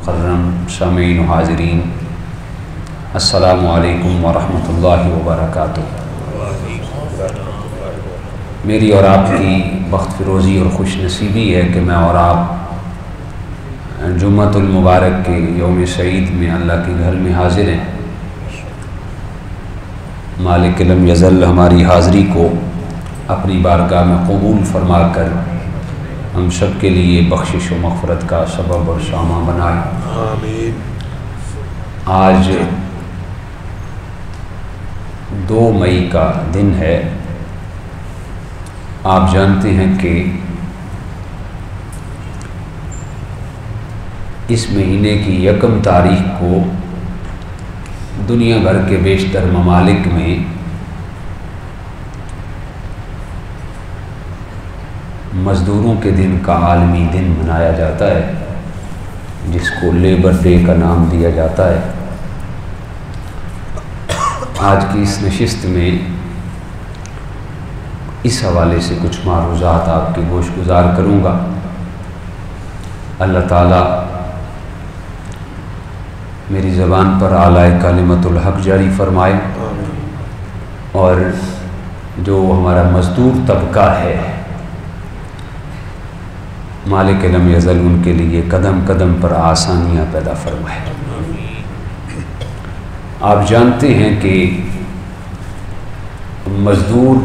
مکرم سامعین و حاضرین، السلام علیکم ورحمۃ اللہ وبرکاتہ۔ میری اور آپ کی بخت فروزی اور خوش نصیبی ہے کہ میں اور آپ جمعۃ المبارک کے یوم سعید میں اللہ کے گھر میں حاضر ہیں۔ مالک لم یزل ہماری حاضری کو اپنی بارگاہ میں قبول فرما کر ہم سب کے لیے بخشش و مغفرت کا سبب اور ساماں بنائے، آمین۔ آج 2 مئی کا دن ہے۔ آپ جانتے ہیں کہ اس مہینے کی 1 تاریخ کو دنیا بھر کے بیشتر ممالک میں مزدوروں کے دن کا عالمی دن منایا جاتا ہے، جس کو لیبر ڈے کا نام دیا جاتا ہے۔ آج کی اس نشست میں اس حوالے سے کچھ معروضات آپ کے گوش گزار کروں گا۔ اللہ تعالیٰ میری زبان پر اعلیٰ کلمت الحق جاری فرمائے، اور جو ہمارا مزدور طبقہ ہے مالک لم یزل ان کے لیے قدم قدم پر آسانیاں پیدا فرمائے۔ آپ جانتے ہیں کہ مزدور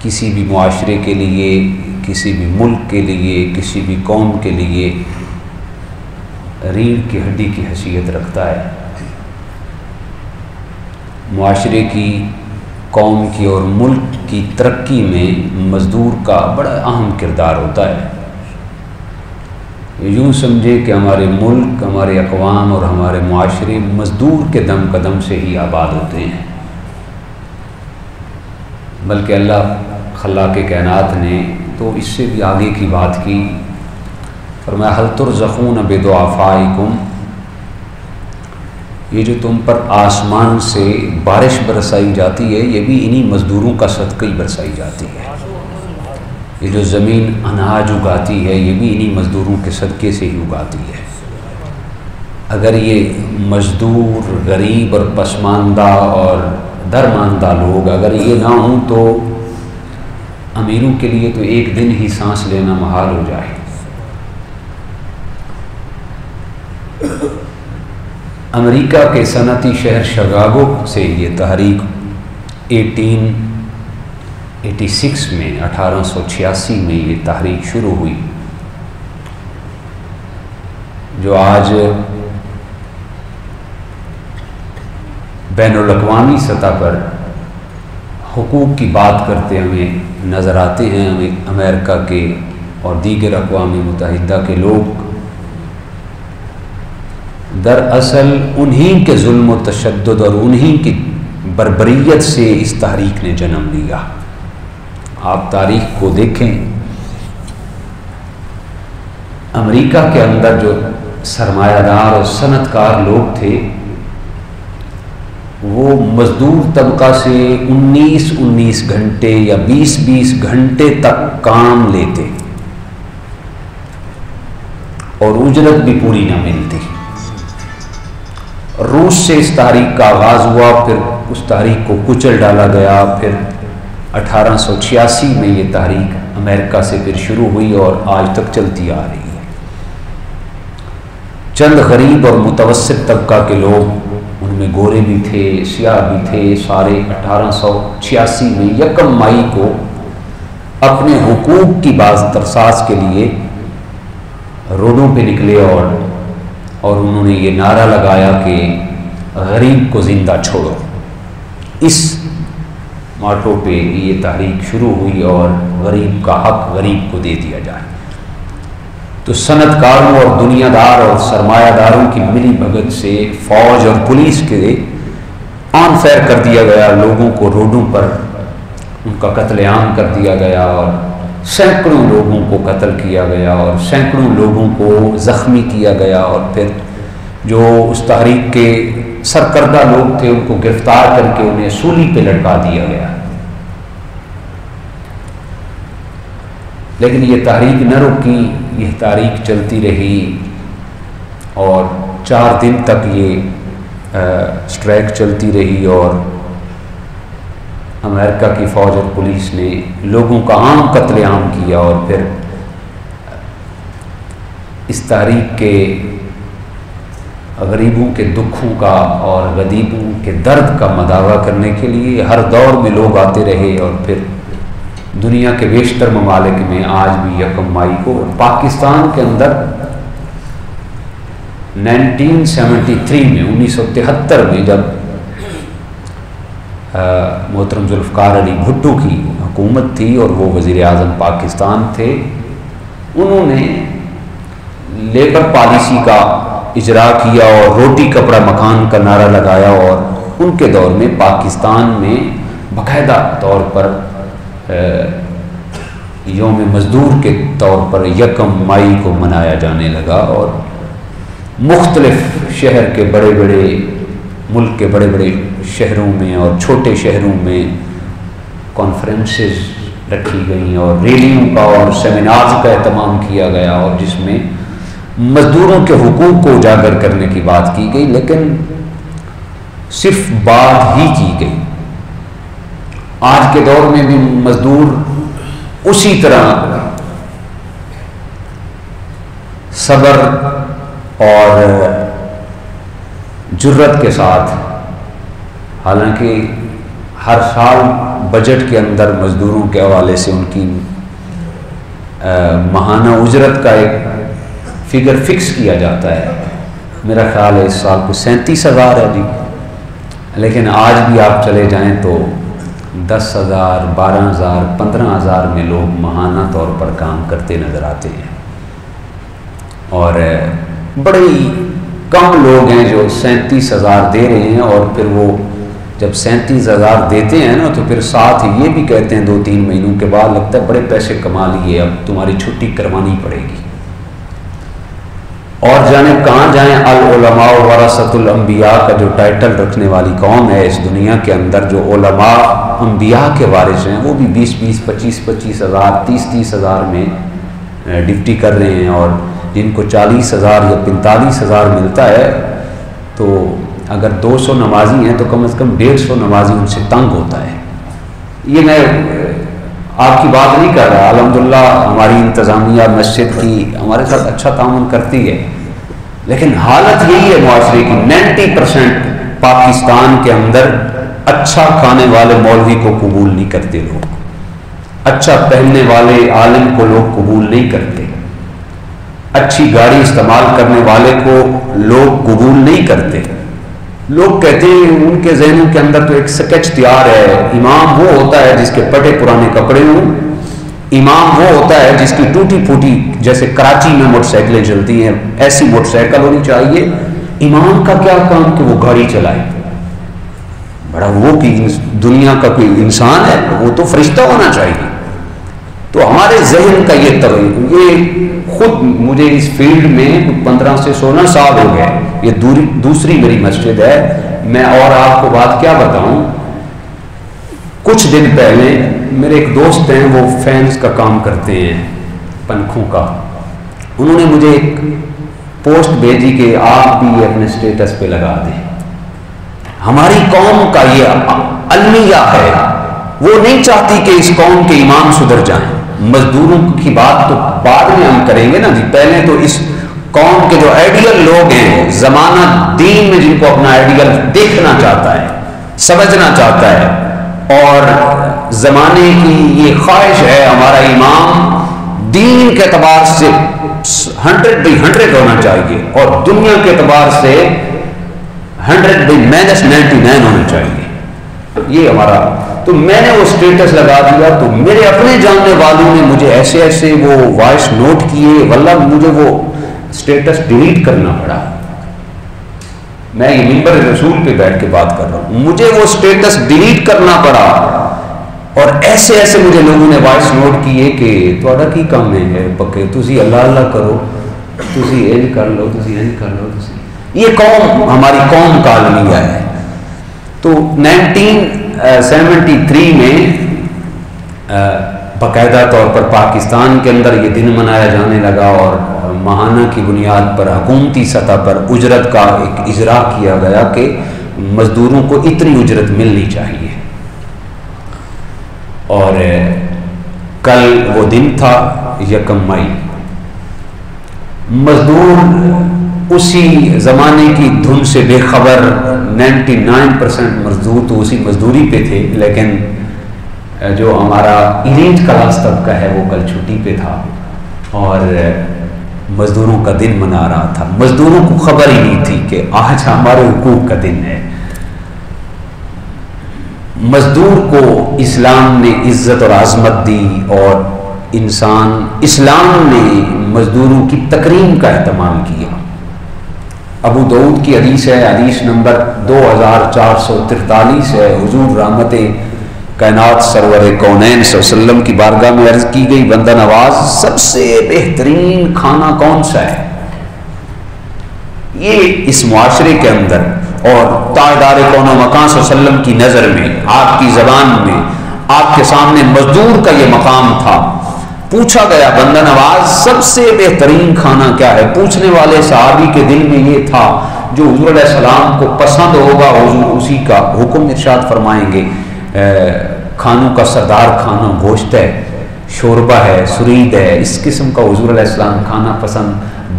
کسی بھی معاشرے کے لیے، کسی بھی ملک کے لیے، کسی بھی قوم کے لیے ریڑھ کی ہڈی کی حیثیت رکھتا ہے۔ معاشرے کی، قوم کی اور ملک کی ترقی میں مزدور کا بڑا اہم کردار ہوتا ہے۔ یوں سمجھے کہ ہمارے ملک، ہمارے اقوام اور ہمارے معاشرے مزدور کے دم قدم سے ہی آباد ہوتے ہیں، بلکہ اللہ خلاق کائنات نے تو اس سے بھی آگے کی بات کی۔ فرمایا هل ترزقون بضعفائکم، یہ جو تم پر آسمان سے بارش برسائی جاتی ہے یہ بھی انہی مزدوروں کا صدقہ ہی برسائی جاتی ہے۔ یہ جو زمین اناج اگاتی ہے یہ بھی انہی مزدوروں کے صدقے سے ہی اگاتی ہے۔ اگر یہ مزدور غریب اور پسماندہ اور درماندہ لوگ اگر یہ نہ ہوں تو امیروں کے لیے تو ایک دن ہی سانس لینا محال ہو جائے۔ امریکہ کے صنعتی شہر شکاگو سے یہ تحریک 1886 میں 1886 میں یہ تحریک شروع ہوئی، جو آج بین الاقوامی سطح پر حقوق کی بات کرتے ہمیں نظر آتے ہیں۔ ہمیں امریکہ کے اور دیگر اقوام متحدہ کے لوگ دراصل انہی کے ظلم و تشدد اور انہی کی بربریت سے اس تحریک نے جنم لیا۔ آپ تاریخ کو دیکھیں، امریکہ کے اندر جو سرمایہ دار اور صنعت کار لوگ تھے وہ مزدور طبقہ سے 19 گھنٹے یا 20 گھنٹے تک کام لیتے اور اجرت بھی پوری نہ ملتی۔ روس سے اس تحریک کا آغاز ہوا، پھر اس تحریک کو کچل ڈالا گیا، پھر 1886 میں یہ تحریک امریکہ سے پھر شروع ہوئی اور آج تک چلتی آ رہی ہے۔ چند غریب اور متوسط طبقہ کے لوگ، ان میں گورے بھی تھے، سیاہ بھی تھے، سارے 1886 میں 1 مئی کو اپنے حقوق کی باز ترساز کے لیے روڈوں پہ نکلے اور انہوں نے یہ نعرہ لگایا کہ غریب کو زندہ چھوڑو۔ اس ماٹو پہ یہ تحریک شروع ہوئی اور غریب کا حق غریب کو دے دیا جائے۔ تو صنعت کاروں اور دنیا دار اور سرمایہ داروں کی ملی بھگت سے فوج اور پولیس کے آن فائر کر دیا گیا، لوگوں کو روڈوں پر ان کا قتل عام کر دیا گیا اور سینکڑوں لوگوں کو قتل کیا گیا اور سینکڑوں لوگوں کو زخمی کیا گیا، اور پھر جو اس تحریک کے سرکردہ لوگ تھے ان کو گرفتار کر کے انہیں سولی پہ لٹکا دیا گیا۔ لیکن یہ تحریک نہ رکی، یہ تحریک چلتی رہی اور 4 دن تک یہ اسٹرائک چلتی رہی اور امریکہ کی فوج اور پولیس نے لوگوں کا عام قتل عام کیا، اور پھر اس تحریک کے غریبوں کے دکھوں کا اور غریبوں کے درد کا مداوع کرنے کے لیے ہر دور میں لوگ آتے رہے، اور پھر دنیا کے بیشتر ممالک میں آج بھی 1 مئی کو، پاکستان کے اندر 1973 میں 1973 میں جب محترم ذوالفقار علی بھٹو کی حکومت تھی اور وہ وزیر اعظم پاکستان تھے، انہوں نے لیبر پالیسی کا اجرا کیا اور روٹی کپڑا مکان کا نعرہ لگایا، اور ان کے دور میں پاکستان میں باقاعدہ طور پر یوم مزدور کے طور پر 1 مئی کو منایا جانے لگا، اور مختلف شہر کے بڑے بڑے ملک کے بڑے بڑے شہروں میں اور چھوٹے شہروں میں کانفرنسز رکھی گئیں اور ریلیوں کا اور سیمینارز کا اہتمام کیا گیا، اور جس میں مزدوروں کے حقوق کو اجاگر کرنے کی بات کی گئی، لیکن صرف بات ہی کی گئی۔ آج کے دور میں بھی مزدور اسی طرح صبر اور جرت کے ساتھ، حالانکہ ہر سال بجٹ کے اندر مزدوروں کے حوالے سے ان کی ماہانہ اجرت کا ایک فگر فکس کیا جاتا ہے، میرا خیال ہے اس سال کو 37,000 ہے جی، لیکن آج بھی آپ چلے جائیں تو 10,000 12,000 15,000 میں لوگ ماہانہ طور پر کام کرتے نظر آتے ہیں، اور بڑے کم لوگ ہیں جو 37,000 دے رہے ہیں، اور پھر وہ جب 37,000 دیتے ہیں نا تو پھر ساتھ یہ بھی کہتے ہیں 2-3 مہینوں کے بعد لگتا ہے بڑے پیسے کما لیے، اب تمہاری چھٹی کروانی پڑے گی، اور جانے کہاں جائیں۔ العلماء ورثۃ الانبیاء کا جو ٹائٹل رکھنے والی قوم ہے اس دنیا کے اندر، جو علماء انبیاء کے وارث ہیں، وہ بھی 20-20 25-25,000 30-30,000 میں ڈپٹی کر رہے ہیں، اور جن کو 40,000 یا 45,000 ملتا ہے، تو اگر 200 نمازی ہیں تو کم از کم 150 نمازی ان سے تنگ ہوتا ہے۔ یہ میں آپ کی بات نہیں کر رہا، الحمدللہ ہماری انتظامیہ مسجد کی ہمارے ساتھ اچھا تعاون کرتی ہے، لیکن حالت یہی ہے معاشرے کی، 90% پاکستان کے اندر اچھا کھانے والے مولوی کو قبول نہیں کرتے لوگ، اچھا پہننے والے عالم کو لوگ قبول نہیں کرتے، اچھی گاڑی استعمال کرنے والے کو لوگ قبول نہیں کرتے۔ لوگ کہتے ہیں ان کے ذہنوں کے اندر تو ایک سکیچ تیار ہے، امام وہ ہوتا ہے جس کے پٹے پرانے کپڑے ہوں، امام وہ ہوتا ہے جس کی ٹوٹی پھوٹی، جیسے کراچی میں موٹر سائیکلیں چلتی ہیں ایسی موٹر سائیکل ہونی چاہیے، امام کا کیا کام کہ وہ گاڑی چلائے، بڑا وہ کہ دنیا کا کوئی انسان ہے، وہ تو فرشتہ ہونا چاہیے۔ تو ہمارے ذہن کا یہ تغیر، یہ خود مجھے اس فیلڈ میں 15 سے 16 سال ہو گئے، یہ دوسری میری مسجد ہے، میں اور آپ کو بات کیا بتاؤں۔ کچھ دن پہلے میرے ایک دوست ہیں، وہ فینس کا کام کرتے ہیں پنکھوں کا، انہوں نے مجھے ایک پوسٹ بھیجی کہ آپ بھی یہ اپنے سٹیٹس پہ لگا دیں۔ ہماری قوم کا یہ المیہ ہے، وہ نہیں چاہتی کہ اس قوم کے امام سدھر جائیں۔ مزدوروں کی بات تو بعد میں ہم کریں گے نا جی، پہلے تو اس قوم کے جو آئیڈیل لوگ ہیں، زمانہ دین میں جن کو اپنا آئیڈیل دیکھنا چاہتا ہے، سمجھنا چاہتا ہے، اور زمانے کی یہ خواہش ہے ہمارا امام دین کے اعتبار سے 100/100 ہونا چاہیے، اور دنیا کے اعتبار سے 100/-99 ہونا چاہیے، یہ ہمارا۔ تو میں نے وہ سٹیٹس لگا دیا، تو میرے اپنے جاننے والوں نے مجھے ایسے ایسے وہ وائس نوٹ کیے، واللہ مجھے وہ سٹیٹس ڈیلیٹ کرنا پڑا۔ میں یہ منبر رسول پہ بیٹھ کے بات کر رہا ہوں، مجھے وہ سٹیٹس ڈیلیٹ کرنا پڑا، اور ایسے ایسے مجھے لوگوں نے وائس نوٹ کیے کہ تھوڑا کی کام ہے پکے، تسی اللہ اللہ کرو، تسی انج کر لو، تسی انج کر لو، تسی۔ یہ قوم ہماری قوم کا المیہ ہے۔ تو 1973 میں باقاعدہ طور پر پاکستان کے اندر یہ دن منایا جانے لگا، اور ماہانہ کی بنیاد پر حکومتی سطح پر اجرت کا ایک اجرا کیا گیا کہ مزدوروں کو اتنی اجرت ملنی چاہیے. اور کل وہ دن تھا 1 مئی. مزدور اسی زمانے کی دھن سے بے خبر، 99% مزدور تو اسی مزدوری پہ تھے، لیکن جو ہمارا ایلیٹ کلاس طبقہ ہے وہ کل چھٹی پہ تھا اور مزدوروں کا دن منا رہا تھا. مزدوروں کو خبر ہی نہیں تھی کہ آج ہمارے حقوق کا دن ہے. مزدور کو اسلام نے عزت اور عظمت دی اور اسلام نے مزدوروں کی تکریم کا اہتمام کیا. ابو داؤد کی حدیث ہے، حدیث نمبر 2443 ہے. حضور رحمت کائنات سرور کونین صلی اللہ علیہ وسلم کی بارگاہ میں عرض کی گئی، بندہ نواز سب سے بہترین کھانا کون سا ہے؟ یہ اس معاشرے کے اندر اور تاجدار کون و مکان صلی اللہ علیہ وسلم کی نظر میں، آپ کی زبان میں، آپ کے سامنے مزدور کا یہ مقام تھا. پوچھا گیا بندہ نواز سب سے بہترین کھانا کیا ہے؟ پوچھنے والے صحابی کے دل میں یہ تھا جو حضور علیہ السلام کو پسند ہوگا حضور اسی کا حکم ارشاد فرمائیں گے. کھانوں کا سردار کھانا گوشت ہے، شوربہ ہے، سرید ہے، اس قسم کا حضور علیہ السلام کھانا پسند.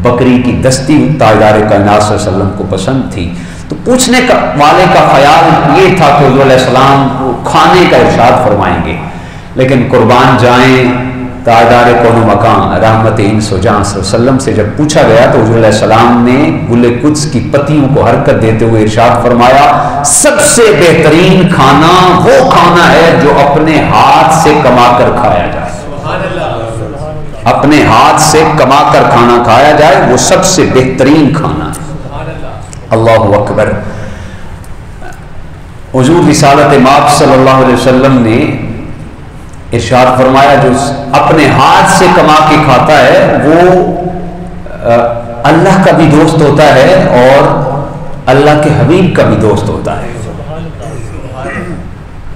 بکری کی دستی تاجدار کائنات صلی اللہ علیہ وسلم کو پسند تھی. تو پوچھنے والے کا خیال یہ تھا کہ حضور علیہ السلام کھانے کا ارشاد فرمائیں گے. لیکن قربان جائیں تاجدار کون و مکان رحمت انس و جان صلی اللہ علیہ وسلم سے جب پوچھا گیا تو حضور علیہ السلام نے گل قدس کی پتیوں کو حرکت دیتے ہوئے ارشاد فرمایا سب سے بہترین کھانا وہ کھانا ہے جو اپنے ہاتھ سے کما کر کھایا جائے. اپنے ہاتھ سے کما کر کھانا کھایا جائے وہ سب سے بہترین کھانا ہے. اللہ اکبر. حضور رسالت مآب صلی اللہ علیہ وسلم نے ارشاد فرمایا جو اپنے ہاتھ سے کما کے کھاتا ہے وہ اللہ کا بھی دوست ہوتا ہے اور اللہ کے حبیب کا بھی دوست ہوتا ہے.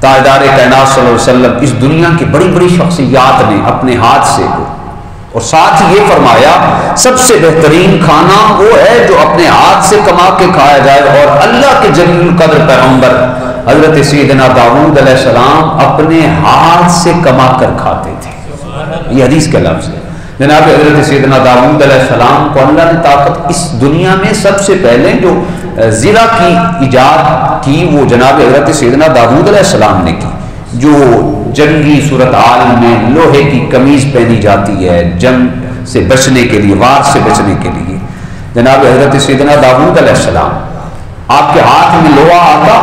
تاجدار کائنات صلی اللہ علیہ وسلم اس دنیا کی بڑی بڑی شخصیات نے اپنے ہاتھ سے اور ساتھ ہی یہ فرمایا سب سے بہترین کھانا وہ ہے جو اپنے ہاتھ سے کما کے کھایا جائے. اور اللہ کے جلیل القدر پیغمبر حضرت سیدنا داؤد علیہ السلام اپنے ہاتھ سے کما کر کھاتے تھے. یہ حدیث کے لفظ ہے. جناب حضرت سیدنا داؤد علیہ السلام کو اللہ نے طاقت اس دنیا میں سب سے پہلے جو زرہ کی ایجاد کی وہ جناب حضرت سیدنا داؤد علیہ السلام نے کی. جو جنگی صورتحال میں لوہے کی قمیض پہنی جاتی ہے جنگ سے بچنے کے لیے، وار سے بچنے کے لیے، جناب حضرت سیدنا داؤد علیہ السلام آپ کے ہاتھ میں لوہا آتا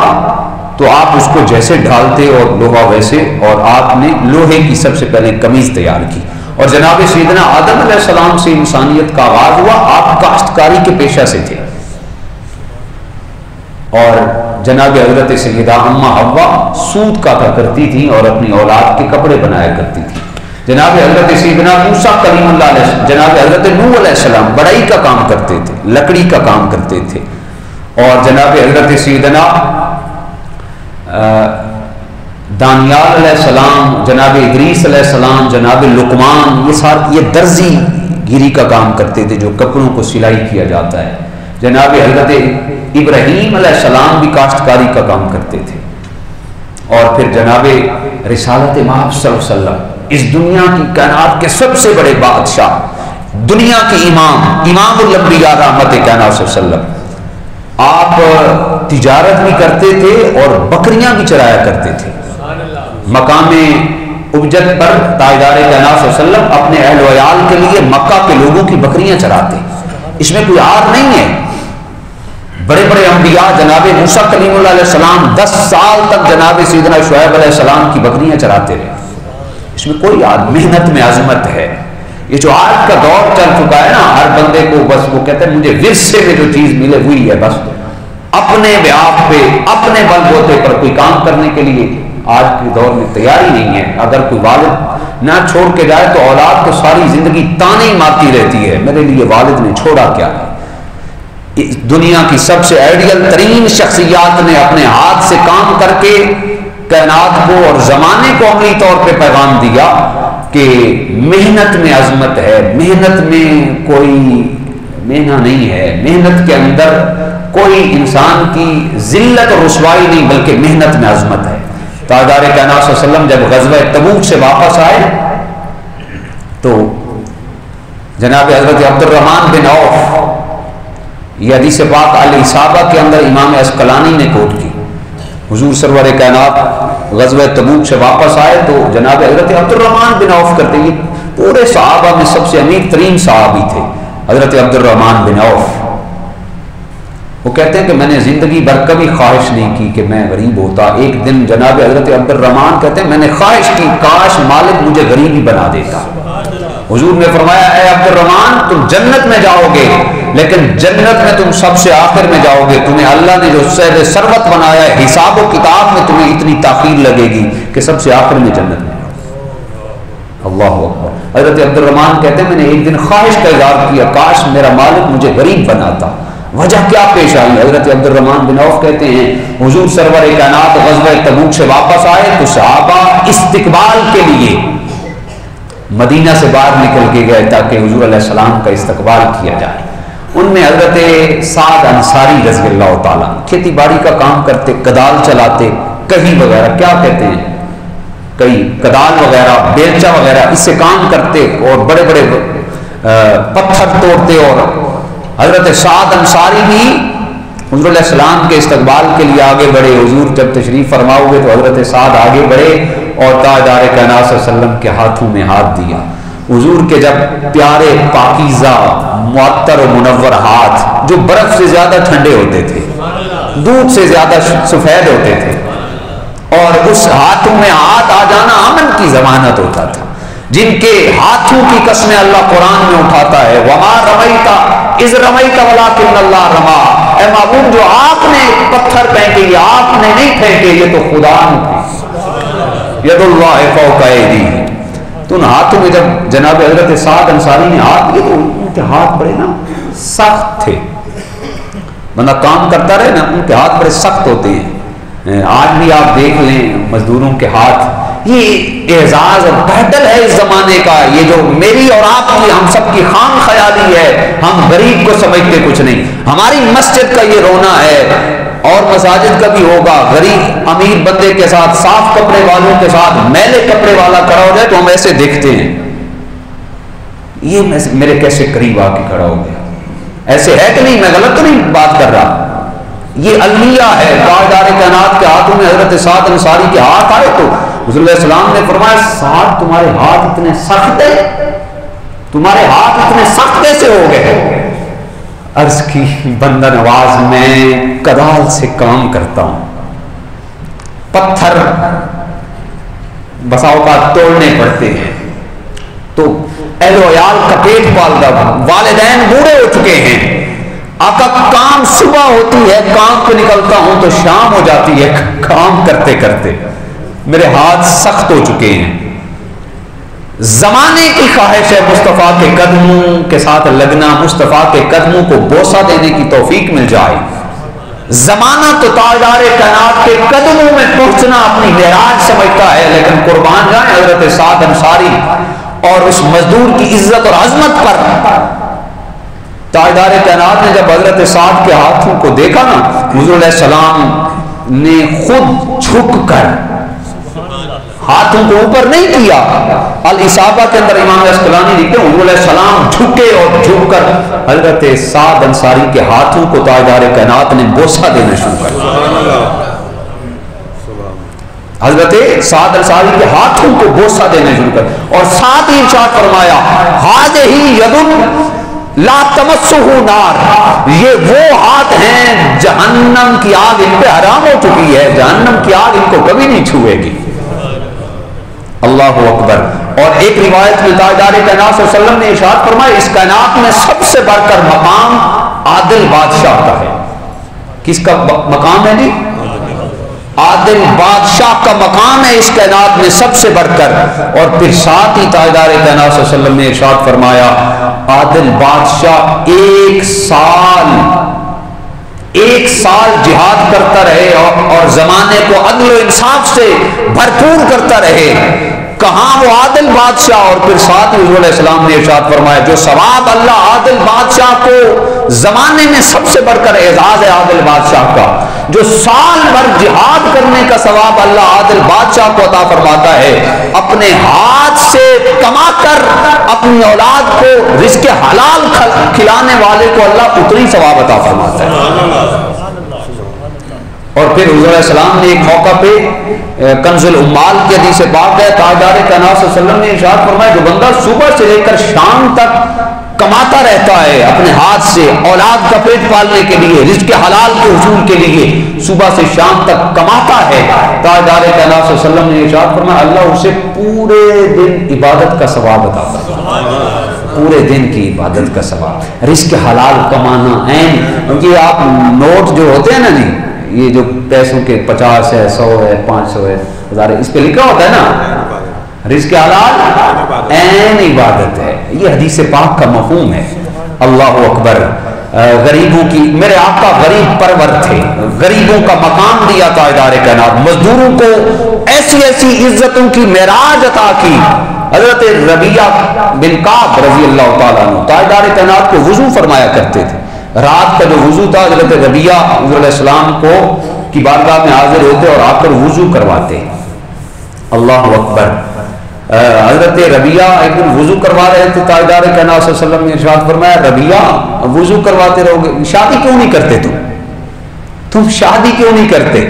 تو آپ اس کو جیسے ڈھالتے اور لوہا ویسے، اور آپ نے لوہے کی سب سے پہلے قمیض تیار کی. اور جناب سیدنا آدم علیہ السلام سے انسانیت کا آغاز ہوا. آپ کاشتکاری کے پیشہ سے تھے اور جناب حضرت سیدہ اماں حوا سوت کاتا کرتی تھی اور اپنی اولاد کے کپڑے بنایا کرتی تھی. جناب حضرت سیدنا موسیٰ کلیم اللہ علیہ، جناب حضرت نوح علیہ السلام بڑائی کا کام کرتے تھے، لکڑی کا کام کرتے تھے. اور جناب حضرت سیدنا دانیال علیہ السلام، جناب ادریس علیہ السلام، جناب لقمان یہ درزی گیری کا کام کرتے تھے جو کپڑوں کو سلائی کیا جاتا ہے. جناب حضرت ابراہیم علیہ السلام بھی کاشتکاری کا کام کرتے تھے. اور پھر جناب رسالت مآب صلی اللہ علیہ وسلم اس دنیا کی کائنات کے سب سے بڑے بادشاہ، دنیا کے امام الانبیاء رحمت کائنات صلی اللہ علیہ وسلم آپ تجارت بھی کرتے تھے اور بکریاں بھی چرایا کرتے تھے. مقام ابجد پر تاجدار کائنات صلی اللہ علیہ وسلم اپنے اہل و عیال کے لیے مکہ کے لوگوں کی بکریاں چراتے. اس میں کوئی عار نہیں ہے. بڑے بڑے انبیاء جناب موسیٰ کلیم اللہ علیہ السلام 10 سال تک جناب سیدنا شعیب علیہ السلام کی بکریاں چراتے رہے. اس میں کوئی محنت میں عظمت ہے. یہ جو آج کا دور چل چکا ہے نا، ہر بندے کو بس وہ کہتے ہیں مجھے ورثے میں جو چیز ملے ہوئی ہے، بس اپنے بیاپ پہ اپنے بل بوتے پر کوئی کام کرنے کے لیے آج کے دور میں تیاری نہیں ہے. اگر کوئی والد نہ چھوڑ کے جائے تو اولاد کو ساری زندگی تانے مارتی رہتی ہے میرے لیے والد نے چھوڑا کیا ہے. دنیا کی سب سے آئیڈیل ترین شخصیات نے اپنے ہاتھ سے کام کر کے کائنات کو اور زمانے کو عملی طور پہ پیغام دیا کہ کہ محنت میں عظمت ہے، محنت میں کوئی مہنگا نہیں ہے، محنت کے اندر کوئی انسان کی ذلت اور رسوائی نہیں، بلکہ محنت میں عظمت ہے۔ تاجدار کائنات صلی اللہ علیہ وسلم جب غزوہ تبوک سے واپس آئے تو جناب حضرت عبد الرحمن بن عوف، یہ حدیث پاک الاصابہ کے اندر امام عسقلانی نے کوٹ کی، حضور سرور کائنات غزوہ تبوک سے واپس آئے تو جناب حضرت عبد الرحمن بن عوف کرتے ہیں، پورے صحابہ میں سب سے امیر ترین صحابی تھے حضرت عبد الرحمن بن عوف۔ وہ کہتے ہیں کہ میں نے زندگی بھر کبھی خواہش نہیں کی کہ میں غریب ہوتا۔ ایک دن جناب حضرت عبد الرحمن کہتے ہیں میں نے خواہش کی کاش مالک مجھے غریب ہی بنا دیتا۔ حضور نے فرمایا اے عبد الرحمن تم جنت میں جاؤ گے، لیکن جنت میں تم سب سے آخر میں جاؤ گے، تمہیں اللہ نے جو صاحب ثروت بنایا ہے حساب و کتاب میں تمہیں اتنی تاخیر لگے گی کہ سب سے آخر میں جنت میں۔ اللہ اکبر۔ حضرت عبد الرحمن کہتے ہیں میں نے ایک دن خواہش کا اظہار کیا کاش میرا مالک مجھے غریب بناتا۔ وجہ کیا پیش آئی؟ حضرت عبد الرحمن بن عوف کہتے ہیں حضور سرور کائنات غزوہ تبوک سے واپس آئے تو صحابہ استقبال کے لیے مدینہ سے باہر نکل کے گئے تاکہ حضور علیہ السلام کا استقبال کیا جائے۔ ان میں حضرت سعد انصاری رضی اللہ تعالیٰ کھیتی باڑی کا کام کرتے، کدال چلاتے، کہی وغیرہ کیا کہتے ہیں کئی کدال وغیرہ بیلچا وغیرہ اس سے کام کرتے اور بڑے بڑے پتھر توڑتے، اور حضرت سعد انصاری بھی حضور علیہ السلام کے استقبال کے لیے آگے بڑھے۔ حضور جب تشریف فرما ہوئے تو حضرت سعد آگے بڑھے اور تاجدار کائنات صلی اللہ علیہ وسلم کے ہاتھوں میں ہاتھ دیا۔ حضور کے جب پیارے پاکیزہ معطر و منور ہاتھ جو برف سے زیادہ ٹھنڈے ہوتے تھے، دودھ سے زیادہ سفید ہوتے تھے، اور اس ہاتھوں میں ہاتھ آ جانا امن کی ضمانت ہوتا تھا، جن کے ہاتھوں کی قسمیں اللہ قرآن میں اٹھاتا ہے وما رمیت اذ رمیت ولکن اللہ رما۔ اے معبود جو آپ نے پتھر پھینکے یہ آپ نے نہیں پھینکے، یہ تو خدا نے پھینکے، ید اللہ فوق ایدیہم۔ تو ان ہاتھوں میں جب جناب حضرت سعد انصاری نے ہاتھ دیے تو ان کے ہاتھ بڑے نا سخت تھے، بندہ کام کرتا رہے نا ان کے ہاتھ بڑے سخت ہوتے ہیں۔ آج بھی آپ دیکھ لیں مزدوروں کے ہاتھ، یہ اعزاز اور بہتر ہے اس زمانے کا، یہ جو میری اور آپ کی ہم سب کی خام خیالی ہے، ہم غریب کو سمجھتے کچھ نہیں۔ ہماری مسجد کا یہ رونا ہے اور مساجد کا بھی ہوگا، غریب امیر بندے کے ساتھ صاف کپڑے والوں کے ساتھ میلے کپڑے والا کھڑا ہو جائے تو ہم ایسے دیکھتے ہیں یہ میرے کیسے قریب آ کے کھڑا ہو گیا، ایسے ہے کہ نہیں؟ میں غلط تو نہیں بات کر رہا، یہ المیہ ہے۔ تاجدار کائنات کے ہاتھوں میں حضرت سعد انصاری کے ہاتھ آئے تو حضور علیہ السلام نے فرمایا سعد تمہارے ہاتھ اتنے سخت ہیں، تمہارے ہاتھ اتنے سخت کیسے ہو گئے؟ عرض کی بندہ نواز میں کدال سے کام کرتا ہوں، پتھر بسا اوقات توڑنے پڑتے ہیں تو اہل و عیال کا پیٹ پالتا ہوں، والدین بوڑھے ہو چکے ہیں، آقا کام صبح ہوتی ہے کام پہ نکلتا ہوں تو شام ہو جاتی ہے کام کرتے کرتے میرے ہاتھ سخت ہو چکے ہیں۔ زمانے کی خواہش ہے مصطفیٰ کے قدموں کے ساتھ لگنا، مصطفیٰ کے قدموں کو بوسہ دینے کی توفیق مل جائے۔ زمانہ تو تاجدار کائنات کے قدموں میں پہنچنا اپنی معراج سمجھتا ہے، لیکن قربان جائیں حضرت سعد انصاری اور اس مزدور کی عزت اور عظمت پر تاجدار کائنات نے جب حضرت سعد کے ہاتھوں کو دیکھا نا، حضور علیہ السلام نے خود جھک کر ہاتھوں کو اوپر نہیں کیا۔ الاصابہ کے اندر امام عسقلانی لکھتے ہیں حضور علیہ السلام جھکے اور جھک کر حضرت سعد انصاری کے ہاتھوں کو تاجدار کائنات نے بوسہ دینا شروع کر دیا۔ حضرت سعد انصاری کے ہاتھوں کو بوسہ دینا شروع کر، اور ساتھ ہی ارشاد فرمایا ہذہ ید لا تمسہ نار، یہ وہ ہاتھ ہیں جہنم کی آگ ان پہ حرام ہو چکی ہے، جہنم کی آگ ان کو کبھی نہیں چھوئے گی۔ اللہ اکبر۔ اور ایک روایت میں تاجدار کائنات صلی اللہ علیہ وسلم نے ارشاد فرمایا اس کائنات میں سب سے بڑھ کر مقام عادل بادشاہ کا ہے۔ کس کا مقام ہے جی؟ عادل بادشاہ کا مقام ہے اس کائنات میں سب سے بڑھ کر۔ اور پھر ساتھ ہی تاجدار کائنات صلی اللہ علیہ وسلم نے ارشاد فرمایا عادل بادشاہ ایک سال جہاد کرتا رہے اور زمانے کو عدل و انصاف سے بھرپور کرتا رہے، کہاں وہ عادل بادشاہ؟ اور پھر ساتھ ہی حضور علیہ السلام نے ارشاد فرمایا جو ثواب اللہ عادل بادشاہ کو زمانے میں سب سے بڑھ کر اعزاز ہے عادل بادشاہ کا، جو سال بھر جہاد کرنے کا ثواب اللہ عادل بادشاہ کو عطا فرماتا ہے، اپنے ہاتھ سے کما کر اپنی اولاد کو رزق حلال کھلانے والے کو اللہ اتنی ثواب عطا فرماتا ہے۔ اور پھر حضور علیہ السلام نے ایک موقع پہ کنز العمال کی حدیث پاک ہے، تاجدار کائنات صلی اللہ علیہ وسلم نے ارشاد فرمایا جو بندہ صبح سے لے کر شام تک کماتا رہتا ہے اپنے ہاتھ سے اولاد کا پیٹ پالنے کے لیے، رزق حلال کے حصول کے لیے، صبح سے شام تک کماتا ہے، تاجدار کائنات صلی اللہ علیہ وسلم نے ارشاد فرمایا اللہ اسے پورے دن عبادت کا ثواب عطا فرماتا ہے، پورے دن کی عبادت کا ثواب، رزق حلال کمانا عین، کیونکہ آپ نوٹ جو ہوتے ہیں نا جی، یہ جو پیسوں کے 50 ہے 100 ہے 500 ہے 1000 ہے، اس پہ لکھا ہوتا ہے نا رزق حلال عین عبادت ہے، یہ حدیث پاک کا مفہوم ہے۔ اللہ اکبر۔ غریبوں کی، میرے آقا غریب پرور تھے، غریبوں کا مقام دیا تاجدار کائنات، مزدوروں کو ایسی ایسی عزتوں کی معراج عطا کی۔ حضرت ربیعہ بن کعب رضی اللہ تعالیٰ عنہ تاجدار کائنات کو وضو فرمایا کرتے تھے، رات کا جو وضو تھا حضرت ربیعہ حضور علیہ السلام کو کی بارگاہ میں حاضر ہوتے اور آ کر وضو کرواتے۔ اللہ اکبر۔ حضرت ربیعہ ایک دن وضو کروا رہے تھے، تاجدار کائنات صلی اللہ علیہ وسلم نے ارشاد فرمایا ربیعہ وضو کرواتے رہو گے، شادی کیوں نہیں کرتے تم شادی کیوں نہیں کرتے؟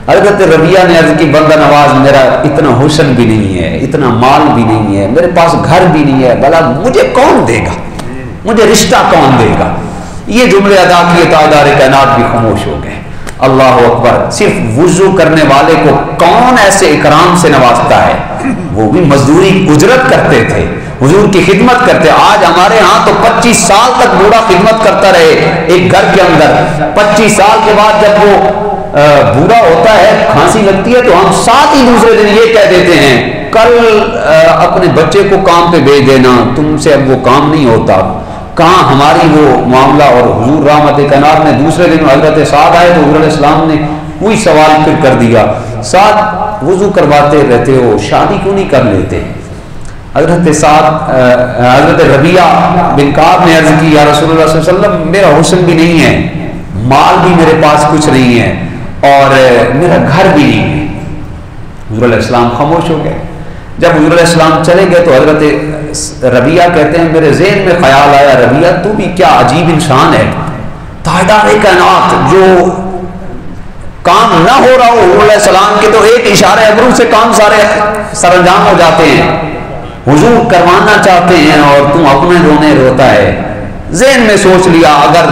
حضرت ربیعہ نے عرض کی بندہ نواز میرا اتنا حسن بھی نہیں ہے، اتنا مال بھی نہیں ہے، میرے پاس گھر بھی نہیں ہے، بھلا مجھے کون دے گا، مجھے رشتہ کون دے گا؟ یہ جملے ادا کیے، تاجدار کائنات بھی خاموش ہو گئے۔ اللہ اکبر۔ صرف وضو کرنے والے کو کون ایسے اکرام سے نوازتا ہے؟ وہ بھی مزدوری اجرت کرتے تھے، حضور کی خدمت کرتے۔ آج ہمارے ہاں تو 25 سال تک بوڑھا خدمت کرتا رہے ایک گھر کے اندر، 25 سال کے بعد جب وہ بوڑھا ہوتا ہے، کھانسی لگتی ہے، تو ہم ساتھ ہی دوسرے دن یہ کہہ دیتے ہیں کل اپنے بچے کو کام پہ بھیج دینا، تم سے اب وہ کام نہیں ہوتا۔ کہاں ہماری وہ معاملہ، اور حضور رحمت کائنات نے دوسرے دن حضرت سعد آئے تو حضور علیہ السلام نے وہی سوال پھر کر دیا، سعد وضو کرواتے رہتے ہو، شادی کیوں نہیں کر لیتے؟ حضرت سعد حضرت ربیعہ بن کعب نے عرض کی یا رسول اللہ صلی اللہ علیہ وسلم میرا حسن بھی نہیں ہے، مال بھی میرے پاس کچھ نہیں ہے، اور میرا گھر بھی نہیں ہے۔ حضور علیہ السلام خاموش ہو گئے۔ جب حضور علیہ السلام چلے گئے تو حضرت ربیعہ کہتے ہیں میرے ذہن میں خیال آیا ربیعہ تو بھی کیا عجیب انسان ہے، تاجدار کائنات جو کام نہ ہو رہا ہو حضور علیہ السلام کے تو ایک اشارے ابرو سے کام سارے سر انجام ہو جاتے ہیں، حضور کروانا چاہتے ہیں اور تم اپنے رونے روتا ہے۔ ذہن میں سوچ لیا اگر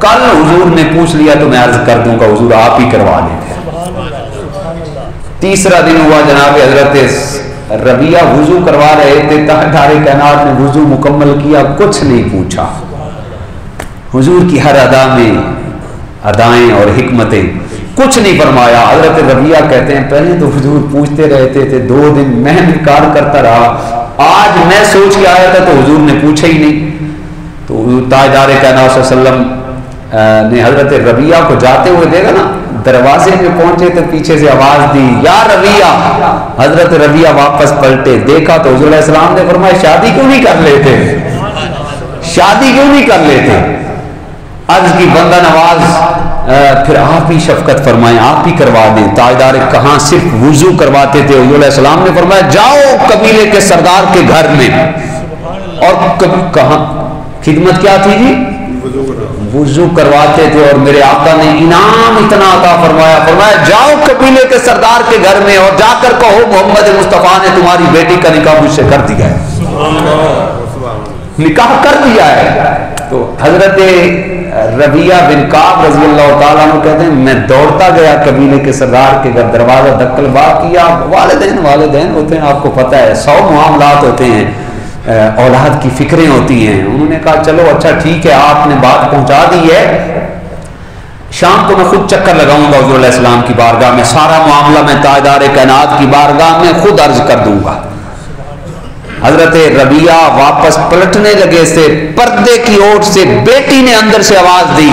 کل حضور نے پوچھ لیا تو میں عرض کر دوں گا حضور آپ ہی کروا دیتے۔ تیسرا دن ہوا جناب حضرت ربیعہ وضو کروا رہے تھے، تاجدار کائنات نے وضو مکمل کیا، کچھ نہیں پوچھا، حضور کی ہر ادا میں ادائیں اور حکمتیں، کچھ نہیں فرمایا۔ حضرت ربیعہ کہتے ہیں پہلے تو حضور پوچھتے رہتے تھے، 2 دن میں انکار کرتا رہا، آج میں سوچ کے آیا تھا تو حضور نے پوچھا ہی نہیں۔ تو تاجدار کائنات صلی اللہ علیہ وسلم نے حضرت ربیعہ کو جاتے ہوئے دیکھا نا، دروازے میں پہنچے تو پیچھے سے آواز دی یا ربیعہ۔ حضرت ربیعہ واپس پلٹے، دیکھا تو حضور علیہ السلام نے فرمایا شادی کیوں نہیں کر لیتے، شادی کیوں نہیں کر لیتے؟ عرض کی بندہ نواز پھر آپ ہی شفقت فرمائیں، آپ ہی کروا دیں۔ تاجدار کہاں صرف وضو کرواتے تھے، حضور علیہ السلام نے فرمایا جاؤ قبیلے کے سردار کے گھر میں، اور کہاں خدمت کیا تھی جی؟ وضو کرواتے تھے، اور میرے آقا نے انعام اتنا عطا فرمایا، فرمایا جاؤ قبیلے کے سردار کے گھر میں اور جا کر کہو محمد مصطفیٰ نے تمہاری بیٹی کا نکاح مجھ سے کر دیا ہے، نکاح کر دیا ہے۔ تو حضرت ربیعہ بن کعب رضی اللہ تعالیٰ عنہ کہتے ہیں میں دوڑتا گیا قبیلے کے سردار کے گھر، دروازہ دکل با کیا، والدین ہوتے ہیں آپ کو پتہ ہے 100 معاملات ہوتے ہیں، اولاد کی فکریں ہوتی ہیں۔ انہوں نے کہا چلو اچھا ٹھیک ہے آپ نے بات پہنچا دی ہے، شام کو میں خود چکر لگاؤں گا حضور علیہ السلام کی بارگاہ میں، سارا معاملہ میں تاجدار کائنات کی بارگاہ میں خود عرض کر دوں گا۔ حضرت ربیعہ واپس پلٹنے لگے سے پردے کی اوٹ سے بیٹی نے اندر سے آواز دی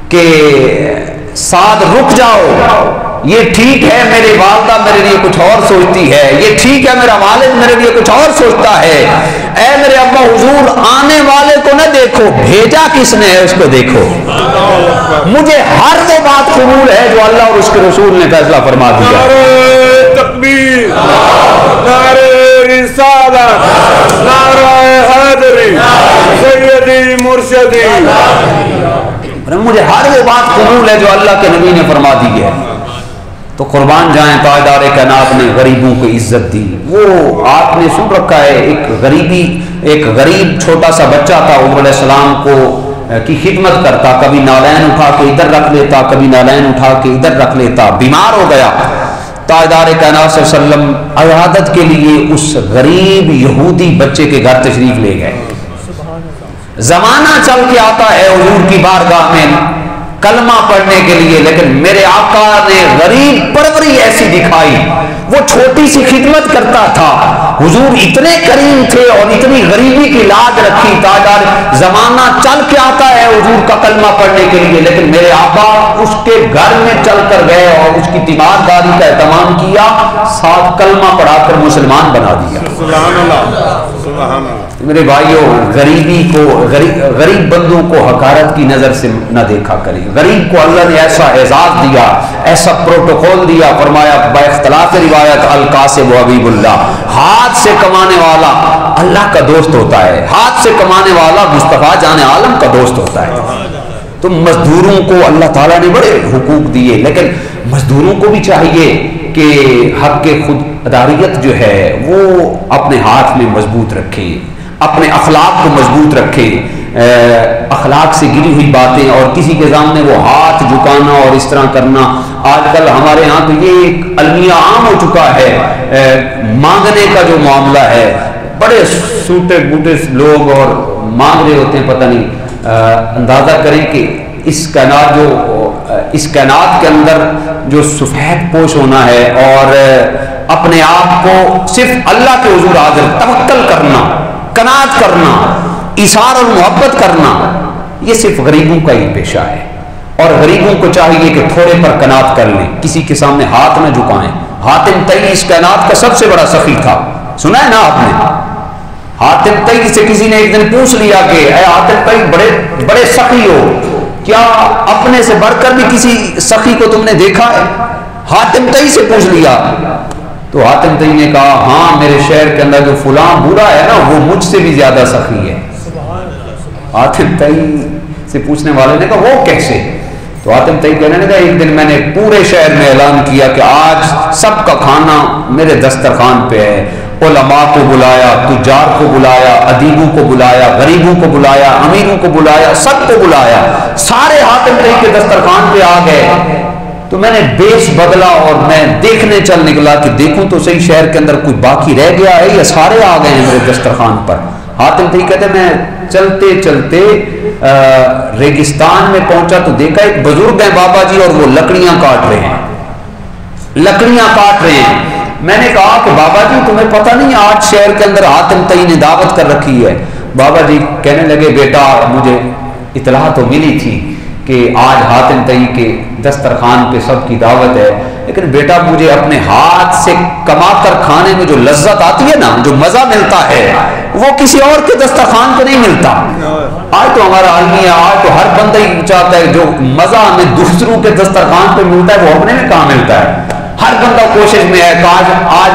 کہ سعد رک جاؤ، یہ ٹھیک ہے میری والدہ میرے لیے کچھ اور سوچتی ہے، یہ ٹھیک ہے میرا والد میرے لیے کچھ اور سوچتا ہے، اے میرے ابا حضور آنے والے کو نہ دیکھو، بھیجا کس نے ہے اس کو دیکھو۔ مجھے ہر وہ بات قبول ہے جو اللہ اور اس کے رسول نے فیصلہ فرما دیا۔ نعرہ تکبیر، نعرہ رسالت، نعرہ حیدری، سیدی مرشدی۔ مجھے ہر وہ بات قبول ہے جو اللہ کے نبی نے فرما دی ہے۔ تو قربان جائیں تاجدار کائنات نے غریبوں کو عزت دی۔ وہ آپ نے سن رکھا ہے ایک غریب چھوٹا سا بچہ تھا، حضور علیہ السلام کو کی خدمت کرتا، کبھی نالین اٹھا کے ادھر رکھ لیتا، کبھی نالین اٹھا کے ادھر رکھ لیتا، بیمار ہو گیا۔ تاجدار کائنات صلی اللہ علیہ وسلم عیادت کے لیے اس غریب یہودی بچے کے گھر تشریف لے گئے۔ زمانہ چل کے آتا ہے حضور کی بارگاہ میں کلمہ پڑھنے کے لیے، لیکن میرے آقا نے غریب پروری ایسی دکھائی، وہ چھوٹی سی خدمت کرتا تھا۔ حضور اتنے کریم تھے اور اتنی غریبی کی لاج رکھی۔ تاجدار زمانہ چل کے آتا ہے حضور کا کلمہ پڑھنے کے لیے، لیکن میرے آقا اس کے گھر میں چل کر گئے اور اس کی تیمارداری کا اہتمام کیا، ساتھ کلمہ پڑھا کر مسلمان بنا دیا۔ سبحان اللہ، سبحان اللہ۔ میرے بھائیوں، غریب بندوں کو حقارت کی نظر سے نہ دیکھا کریں۔ غریب کو اللہ نے ایسا اعزاز دیا، ایسا پروٹوکول دیا، فرمایا با اختلاف روایت القاسم و حبیب اللہ، ہاتھ سے کمانے والا اللہ کا دوست ہوتا ہے، ہاتھ سے کمانے والا مصطفیٰ جان عالم کا دوست ہوتا ہے۔ تو مزدوروں کو اللہ تعالیٰ نے بڑے حقوق دیے، لیکن مزدوروں کو بھی چاہیے کہ حق کے خود اداریت جو ہے وہ اپنے ہاتھ میں مضبوط رکھے، اپنے اخلاق کو مضبوط رکھے، اخلاق سے گری ہوئی باتیں اور کسی کے سامنے وہ ہاتھ جھکانا اور اس طرح کرنا، آج کل ہمارے ہاں تو یہ ایک المیہ عام ہو چکا ہے۔ مانگنے کا جو معاملہ ہے، بڑے سوٹے بوٹے لوگ اور مانگ رہے ہوتے ہیں، پتہ نہیں، اندازہ کریں کہ اس کائنات کے اندر جو سفید پوش ہونا ہے اور اپنے آپ کو صرف اللہ کے حضور حاضر توکل کرنا، قناعت کرنا، ایثار اور محبت کرنا، یہ صرف غریبوں کا ہی پیشہ ہے۔ اور غریبوں کو چاہیے کہ تھوڑے پر قناعت کر لیں، کسی کے سامنے ہاتھ نہ جھکائیں۔ حاتم طئی اس کائنات کا سب سے بڑا سخی تھا، سنا ہے نا آپ نے؟ حاتم طئی سے کسی نے ایک دن پوچھ لیا کہ اے حاتم طئی بڑے سخی ہو، کیا اپنے سے بڑھ کر بھی کسی سخی کو تم نے دیکھا ہے؟ حاتم طئی سے پوچھ لیا تو حاتم طئی نے کہا ہاں، میرے شہر کے اندر جو فلاں بوڑھا ہے نا وہ مجھ سے بھی زیادہ سخی ہے۔ حاتم طئی سے پوچھنے والے نے کہا وہ کیسے؟ تو حاتم طئی کہنے لگا ایک دن میں نے پورے شہر میں اعلان کیا کہ آج سب کا کھانا میرے دسترخوان پہ ہے، علماء کو بلایا، تجار کو بلایا، ادیبوں کو بلایا، غریبوں کو بلایا، امیروں کو بلایا، سب کو بلایا، سارے حاتم طئی کے دسترخوان پہ آ گئے۔ تو میں نے بیش بدلا اور میں دیکھنے چل نکلا کہ دیکھوں تو صحیح شہر کے اندر کوئی باقی رہ گیا ہے یا سارے آ گئے ہیں میرے دسترخوان پر۔ حاتم طئی کہتے میں چلتے چلتے ریگستان میں پہنچا تو دیکھا ایک بزرگ ہیں بابا جی اور وہ لکڑیاں کاٹ رہے ہیں۔ میں نے کہا کہ بابا جی تمہیں پتہ نہیں آج شہر کے اندر حاتم طئی نے دعوت کر رکھی ہے؟ بابا جی کہنے لگے بیٹا مجھے اطلاع تو ملی تھی کہ آج حاتم طئی کے دسترخوان پہ سب کی دعوت ہے، لیکن بیٹا مجھے اپنے ہاتھ سے کما کر کھانے میں جو لذت آتی ہے نا، جو مزہ ملتا ہے وہ کسی اور کے دسترخوان پہ نہیں ملتا۔ آج تو ہمارا عالمی ہے، آج تو ہر بندہ ہی چاہتا ہے جو مزہ ہمیں دوسروں کے دسترخوان پہ ملتا ہے وہ اپنے میں کہاں ملتا ہے۔ ہر بندہ کوشش میں ہے کہ آج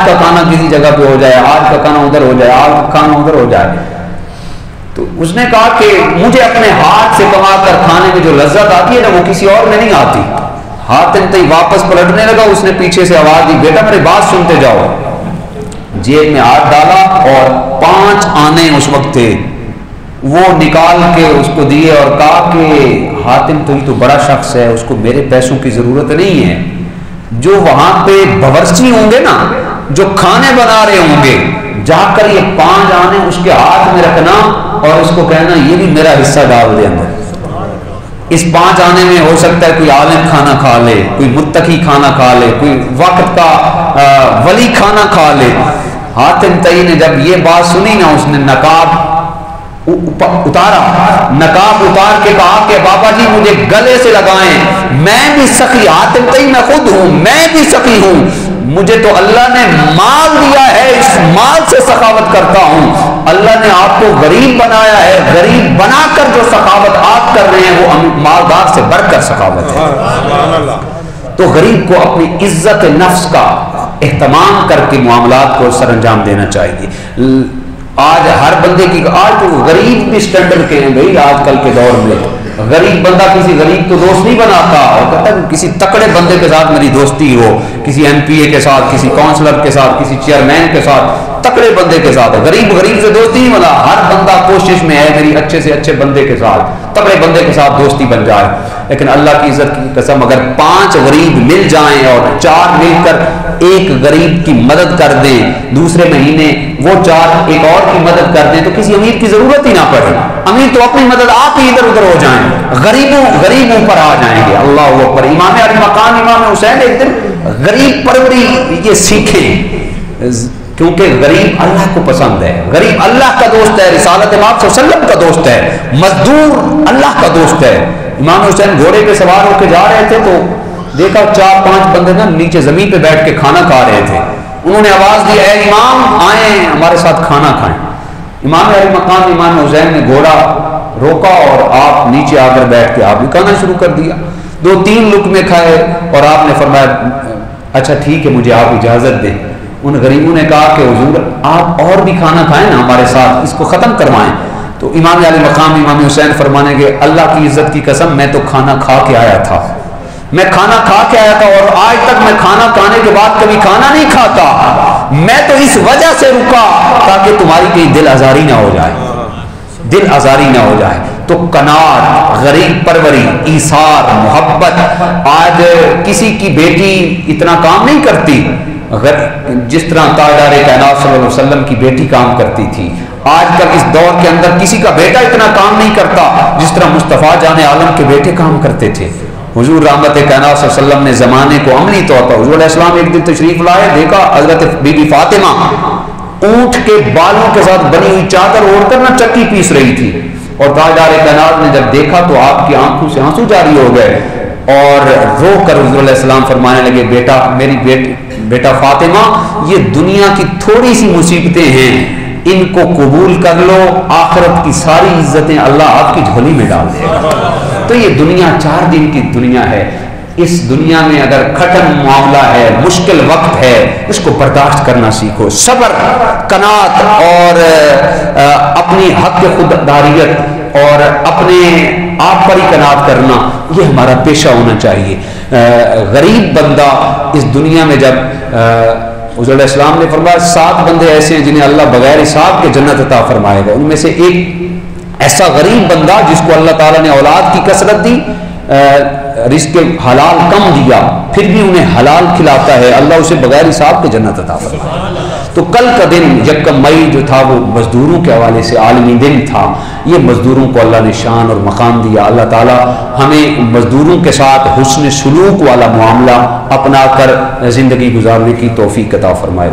کا کھانا کسی جگہ پہ ہو جائے، آج کا کھانا ادھر ہو جائے، آج کا کھانا ادھر ہو جائے۔ تو اس نے کہا کہ مجھے اپنے ہاتھ سے کما کر کھانے میں جو لذت آتی ہے نا وہ کسی اور میں نہیں آتی۔ حاتم طئی واپس پلٹنے لگا، اس نے پیچھے سے آواز دی بیٹا میری بات سنتے جاؤ۔ جیب میں ہاتھ ڈالا اور 5 آنے اس وقت تھے، وہ نکال کے اس کو دیے اور کہا کہ حاتم طئی تو بڑا شخص ہے، اس کو میرے پیسوں کی ضرورت نہیں ہے، جو وہاں پہ باورچی ہوں گے نا، جو کھانے بنا رہے ہوں گے، جا کر یہ 5 آنے اس کے ہاتھ میں رکھنا اور اس کو کہنا یہ بھی میرا حصہ ڈال دے اندر۔ اس 5 آنے میں ہو سکتا ہے کوئی عالم کھانا کھا لے، کوئی متقی کھانا کھا لے، کوئی وقت کا ولی کھانا کھا لے۔ حاتم طئی نے جب یہ بات سنی نا، اس نے نقاب اتارا، نقاب اتار کے کہا کہ بابا جی مجھے گلے سے لگائیں، میں بھی سخی، حاتم تئی میں خود ہوں، میں بھی سخی ہوں، مجھے تو اللہ نے مال دیا ہے، اس مال سے سخاوت کرتا ہوں، اللہ نے آپ کو غریب بنایا ہے، غریب بنا کر جو سخاوت آپ کر رہے ہیں وہ مالدار سے بڑھ کر سخاوت ہے۔ تو غریب کو اپنی عزت نفس کا اہتمام کر کے معاملات کو سر انجام دینا چاہیے۔ آج ہر بندے کی، آج تو غریب بھی سٹینڈرڈ کے ہیں بھائی، آج کل کے دور میں غریب بندہ کسی غریب کو دوست نہیں بناتا، اور کہتا ہے کسی تکڑے بندے کے ساتھ میری دوستی ہو، کسی ایم پی اے کے ساتھ، کسی کونسلر کے ساتھ، کسی چیئرمین کے ساتھ، تکڑے بندے کے ساتھ۔ غریب سے دوستی نہیں بنا، ہر بندہ کوشش میں ہے میری اچھے سے اچھے بندے کے ساتھ، تکڑے بندے کے ساتھ دوستی بن جائے۔ لیکن اللہ کی عزت کی قسم اگر 5 غریب مل جائیں اور 4 مل کر ایک غریب کی مدد کر دیں، دوسرے مہینے وہ 4 ایک اور کی مدد کر دیں، تو کسی امیر کی ضرورت ہی نہ پڑے، امیر تو اپنی مدد آپ ہی ادھر ادھر ہو جائیں، غریب اوپر آ جائیں گے۔ اللہ اکبر۔ امام علی مقام امام حسین ایک دن غریب پروری یہ سیکھیں، کیونکہ غریب اللہ کو پسند ہے، غریب اللہ کا دوست ہے، رسالت امام صلی اللہ علیہ وسلم کا دوست ہے، مزدور اللہ کا دوست ہے۔ امام حسین گھوڑے پہ سوار ہو کے جا رہے تھے تو دیکھا 4-5 بندے نا نیچے زمین پہ بیٹھ کے کھانا کھا رہے تھے، انہوں نے آواز دی اے امام آئیں ہمارے ساتھ کھانا کھائیں۔ امام علی مقام امام حسین نے گھوڑا روکا اور آپ نیچے آ کر بیٹھ کے آپ نے کھانا شروع کر دیا، 2-3 لقمے کھائے اور آپ نے فرمایا اچھا ٹھیک ہے مجھے آپ اجازت دیں۔ ان غریبوں نے کہا کہ حضور آپ اور بھی کھانا کھائیں نا ہمارے ساتھ، اس کو ختم کروائیں۔ تو امام علی مقام امام حسین فرمانے کے اللہ کی عزت کی قسم میں تو کھانا کھا کے آیا تھا، میں کھانا کھا کے آیا تھا اور آج تک میں کھانا کھانے کے بعد کبھی کھانا نہیں کھاتا، میں تو اس وجہ سے رکا تاکہ تمہاری کہیں دل آزاری نہ ہو جائے، دل آزاری نہ ہو جائے۔ تو قناعت، غریب پروری، ایثار، محبت۔ آج کسی کی بیٹی اتنا کام نہیں کرتی جس طرح تاجدار کائنات صلی اللہ علیہ وسلم کی بیٹی کام کرتی تھی۔ آج کل اس دور کے اندر کسی کا بیٹا اتنا کام نہیں کرتا جس طرح مصطفیٰ جان عالم کے بیٹے کام کرتے تھے۔ حضور رحمت کائنات صلی اللہ علیہ وسلم نے زمانے کو عملی طور پر، حضور علیہ السلام ایک دن تشریف لائے، دیکھا حضرت بی بی فاطمہ اونٹ کے بالوں کے ساتھ بنی ہوئی چادر اوڑھ کر نہ چکی پیس رہی تھی، اور تاجدار کائنات نے جب دیکھا تو آپ کی آنکھوں سے آنسو جاری ہو گئے اور رو کر حضور علیہ السلام فرمانے لگے بیٹا میری بیٹا فاطمہ، یہ دنیا کی تھوڑی سی مصیبتیں ہیں، ان کو قبول کر لو، آخرت کی ساری عزتیں اللہ آپ کی جھولی میں ڈال دے گا۔ تو یہ دنیا 4 دن کی دنیا ہے، اس دنیا میں اگر کھٹن معاملہ ہے، مشکل وقت ہے، اس کو برداشت کرنا سیکھو۔ صبر، قناعت اور اپنی حق خودداریت اور اپنے آپ پر ہی قناعت کرنا، یہ ہمارا پیشہ ہونا چاہیے۔ غریب بندہ اس دنیا میں جب حضور علیہ السلام نے فرمایا 7 بندے ایسے ہیں جنہیں اللہ بغیر حساب کے جنت عطا فرمائے گا، ان میں سے ایک ایسا غریب بندہ جس کو اللہ تعالیٰ نے اولاد کی کثرت دی، رزق حلال کم دیا، پھر بھی انہیں حلال کھلاتا ہے، اللہ اسے بغیر حساب کے جنت عطا فرمائے۔ تو کل کا دن 1 مئی جو تھا وہ مزدوروں کے حوالے سے عالمی دن تھا، یہ مزدوروں کو اللہ نے شان اور مقام دیا۔ اللہ تعالیٰ ہمیں مزدوروں کے ساتھ حسن سلوک والا معاملہ اپنا کر زندگی گزارنے کی توفیق عطا فرمائے۔